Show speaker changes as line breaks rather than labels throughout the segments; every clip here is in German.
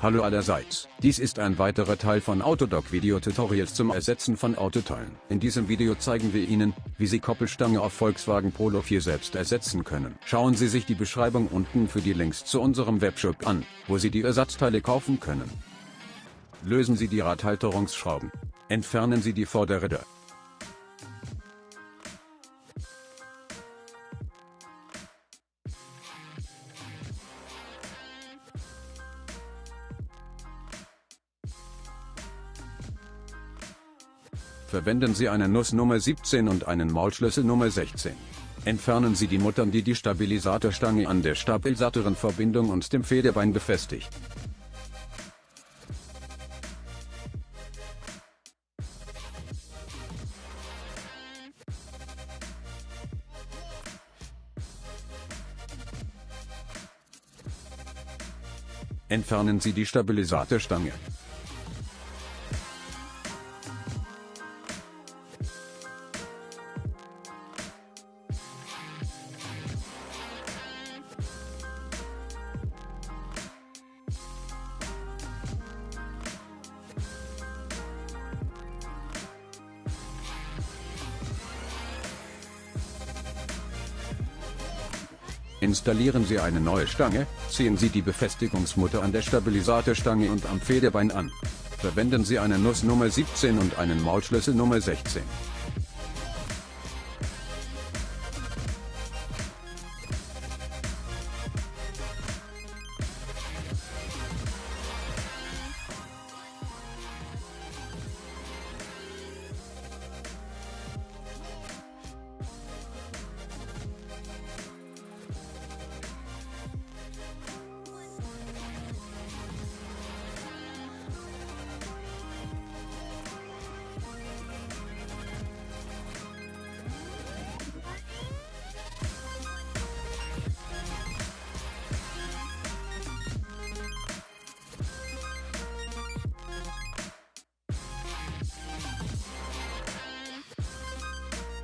Hallo allerseits, dies ist ein weiterer Teil von Autodoc-Video-Tutorials zum Ersetzen von Autoteilen. In diesem Video zeigen wir Ihnen, wie Sie Koppelstange auf Volkswagen Polo 4 selbst ersetzen können. Schauen Sie sich die Beschreibung unten für die Links zu unserem Webshop an, wo Sie die Ersatzteile kaufen können. Lösen Sie die Radhalterungsschrauben. Entfernen Sie die Vorderräder. Verwenden Sie eine Nuss Nummer 17 und einen Maulschlüssel Nummer 16. Entfernen Sie die Muttern, die die Stabilisatorstange an der Stabilisatorenverbindung und dem Federbein befestigt. Entfernen Sie die Stabilisatorstange. Installieren Sie eine neue Stange, ziehen Sie die Befestigungsmutter an der Stabilisatorstange und am Federbein an. Verwenden Sie eine Nuss Nummer 17 und einen Maulschlüssel Nummer 16.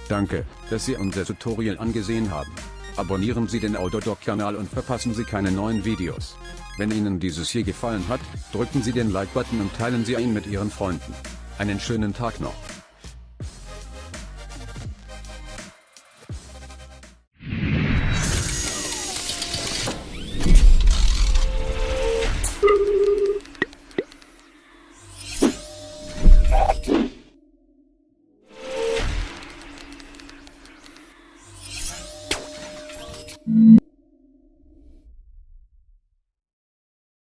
Danke, dass Sie unser Tutorial angesehen haben. Abonnieren Sie den Autodoc-Kanal und verpassen Sie keine neuen Videos. Wenn Ihnen dieses hier gefallen hat, drücken Sie den Like-Button und teilen Sie ihn mit Ihren Freunden. Einen schönen Tag noch.
Mm-hmm.